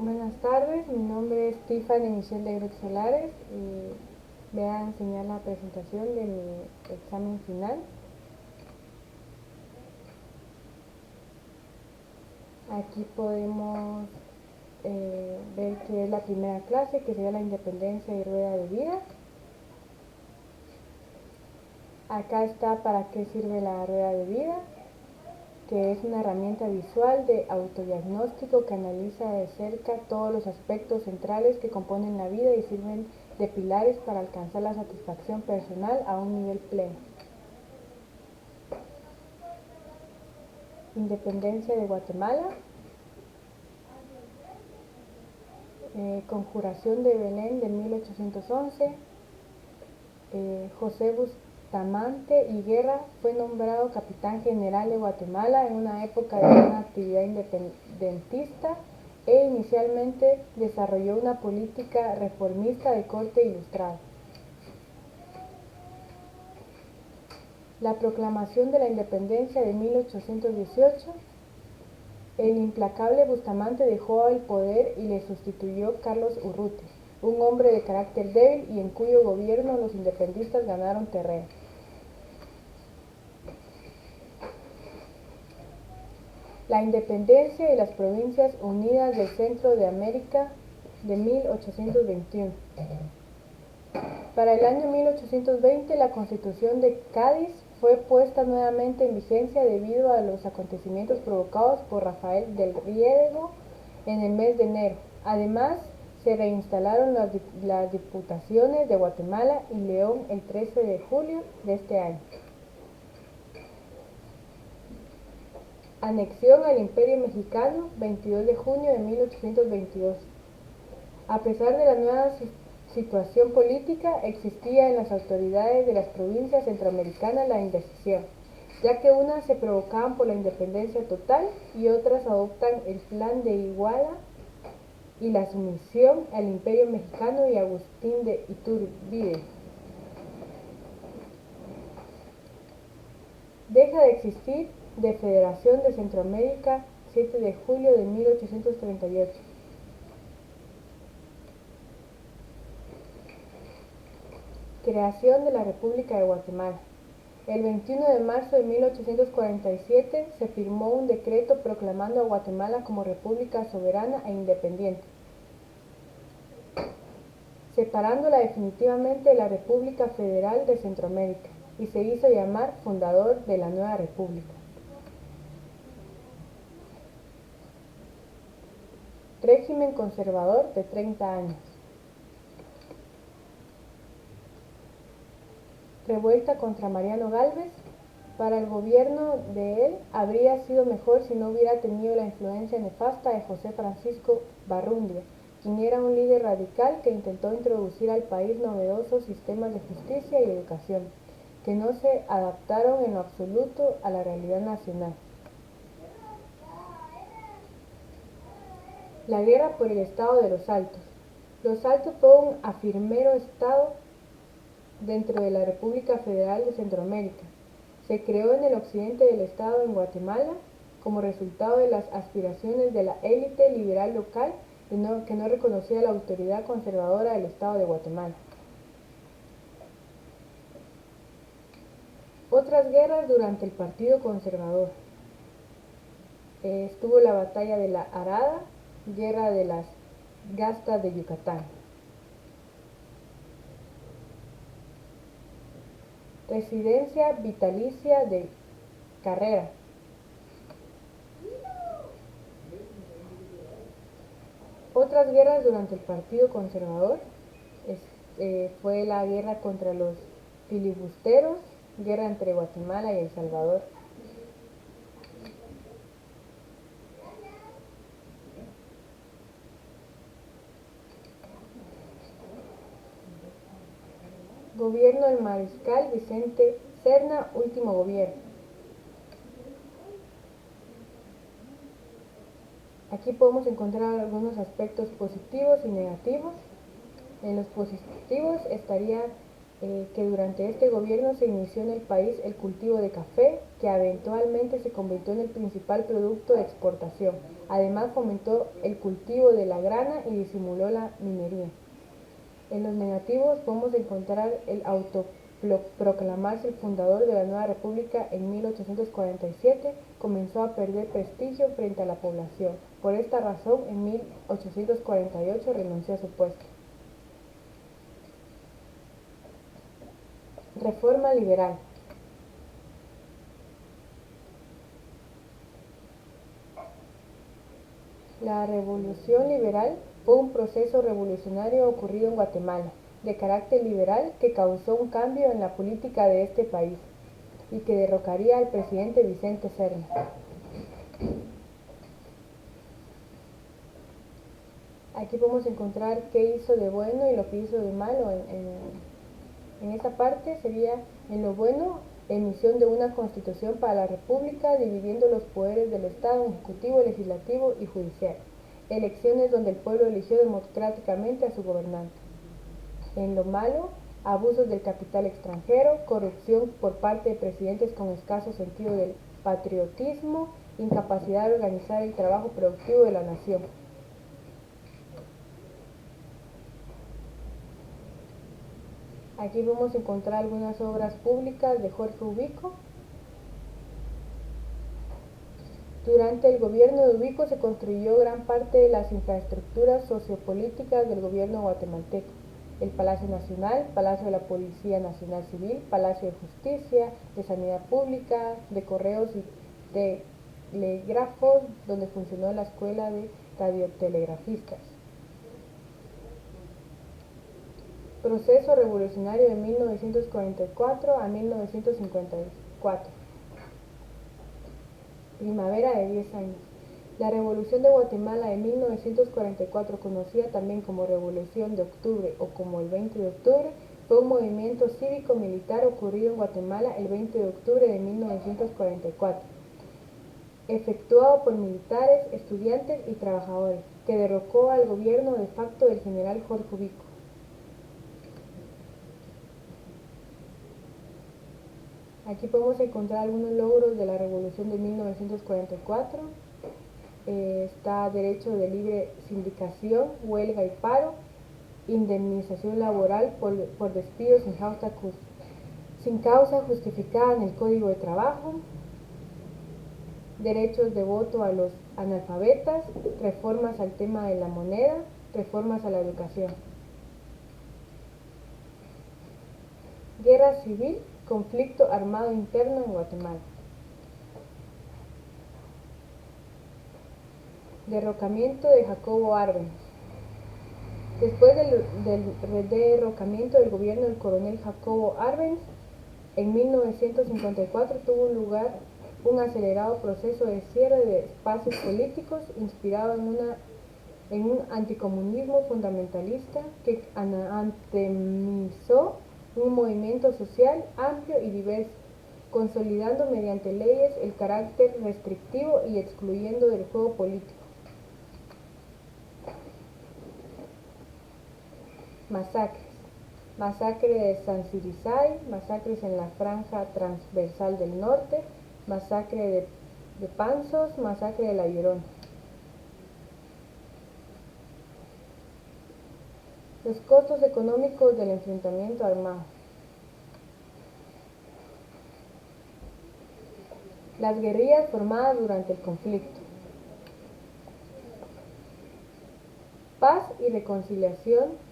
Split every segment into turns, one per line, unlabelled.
Buenas tardes, mi nombre es Tiffany Michelle de Groot Solares y voy a enseñar la presentación de mi examen final. Aquí podemos ver que es la primera clase, que sería la independencia y rueda de vida. Acá está para qué sirve la rueda de vida, que es una herramienta visual de autodiagnóstico que analiza de cerca todos los aspectos centrales que componen la vida y sirven de pilares para alcanzar la satisfacción personal a un nivel pleno. Independencia de Guatemala, Conjuración de Belén de 1811, José Bustamante y Guerra fue nombrado capitán general de Guatemala en una época de una actividad independentista e inicialmente desarrolló una política reformista de corte ilustrado. La proclamación de la independencia de 1818. El implacable Bustamante dejó el poder y le sustituyó Carlos Urrutia, un hombre de carácter débil y en cuyo gobierno los independistas ganaron terreno. La independencia de las Provincias Unidas del Centro de América de 1821. Para el año 1820 la Constitución de Cádiz fue puesta nuevamente en vigencia debido a los acontecimientos provocados por Rafael del Riego en el mes de enero. Además, se reinstalaron las diputaciones de Guatemala y León el 13 de julio de este año. Anexión al Imperio Mexicano, 22 de junio de 1822. A pesar de la nueva situación política, existía en las autoridades de las provincias centroamericanas la indecisión, ya que unas se provocaban por la independencia total y otras adoptan el plan de Iguala y la sumisión al Imperio Mexicano y Agustín de Iturbide. Deja de existir de Federación de Centroamérica, 7 de julio de 1838. Creación de la República de Guatemala. El 21 de marzo de 1847 se firmó un decreto proclamando a Guatemala como república soberana e independiente, separándola definitivamente de la República Federal de Centroamérica, y se hizo llamar fundador de la nueva república. Régimen conservador de 30 años. Revuelta contra Mariano Gálvez. Para el gobierno de él habría sido mejor si no hubiera tenido la influencia nefasta de José Francisco Barrundia, quien era un líder radical que intentó introducir al país novedosos sistemas de justicia y educación, que no se adaptaron en lo absoluto a la realidad nacional. La guerra por el estado de Los Altos. Los Altos fue un afirmero estado dentro de la República Federal de Centroamérica. Se creó en el occidente del estado en Guatemala como resultado de las aspiraciones de la élite liberal local que no reconocía la autoridad conservadora del estado de Guatemala. Otras guerras durante el Partido Conservador. Estuvo la batalla de la Arada, guerra de las Gastas de Yucatán. Residencia vitalicia de Carrera. Otras guerras durante el Partido Conservador fue la guerra contra los filibusteros, guerra entre Guatemala y El Salvador. Gobierno del mariscal Vicente Serna, último gobierno. Aquí podemos encontrar algunos aspectos positivos y negativos. En los positivos estaría que durante este gobierno se inició en el país el cultivo de café, que eventualmente se convirtió en el principal producto de exportación. Además fomentó el cultivo de la grana y disimuló la minería. En los negativos podemos encontrar el autoproclamarse el fundador de la nueva república en 1847, comenzó a perder prestigio frente a la población. Por esta razón, en 1848 renunció a su puesto. Reforma liberal. La revolución liberal fue un proceso revolucionario ocurrido en Guatemala, de carácter liberal, que causó un cambio en la política de este país y que derrocaría al presidente Vicente Serna. Aquí podemos encontrar qué hizo de bueno y lo que hizo de malo. En esta parte sería, en lo bueno, emisión de una constitución para la república, dividiendo los poderes del Estado en ejecutivo, legislativo y judicial. Elecciones donde el pueblo eligió democráticamente a su gobernante. En lo malo, abusos del capital extranjero, corrupción por parte de presidentes con escaso sentido del patriotismo, incapacidad de organizar el trabajo productivo de la nación. Aquí vamos a encontrar algunas obras públicas de Jorge Ubico. Durante el gobierno de Ubico se construyó gran parte de las infraestructuras sociopolíticas del gobierno guatemalteco: el Palacio Nacional, Palacio de la Policía Nacional Civil, Palacio de Justicia, de Sanidad Pública, de Correos y Telégrafos, donde funcionó la Escuela de Radiotelegrafistas. Proceso revolucionario de 1944 a 1954. Primavera de 10 años. La Revolución de Guatemala de 1944, conocida también como Revolución de Octubre o como el 20 de octubre, fue un movimiento cívico-militar ocurrido en Guatemala el 20 de octubre de 1944, efectuado por militares, estudiantes y trabajadores, que derrocó al gobierno de facto del general Jorge Ubico. Aquí podemos encontrar algunos logros de la Revolución de 1944. Está derecho de libre sindicación, huelga y paro, indemnización laboral por despidos sin causa justificada en el Código de Trabajo, derechos de voto a los analfabetas, reformas al tema de la moneda, reformas a la educación. Guerra civil, conflicto armado interno en Guatemala. Derrocamiento de Jacobo Arbenz. Después del derrocamiento del gobierno del coronel Jacobo Arbenz, en 1954 tuvo lugar un acelerado proceso de cierre de espacios políticos inspirado en un anticomunismo fundamentalista que antemizó un movimiento social amplio y diverso, consolidando mediante leyes el carácter restrictivo y excluyendo del juego político. Masacres. Masacre de San Sirisay, masacres en la franja transversal del norte, masacre de Panzos, masacre de La Llorona. Los costos económicos del enfrentamiento armado. Las guerrillas formadas durante el conflicto. Paz y reconciliación.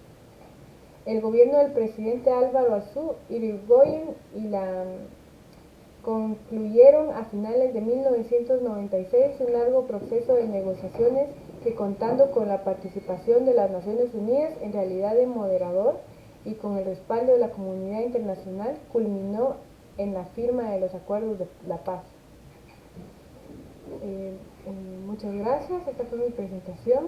El gobierno del presidente Álvaro Azú Irigoyen y la concluyeron a finales de 1996 un largo proceso de negociaciones que, contando con la participación de las Naciones Unidas en realidad de moderador y con el respaldo de la comunidad internacional, culminó en la firma de los acuerdos de la paz. Muchas gracias, esta fue mi presentación.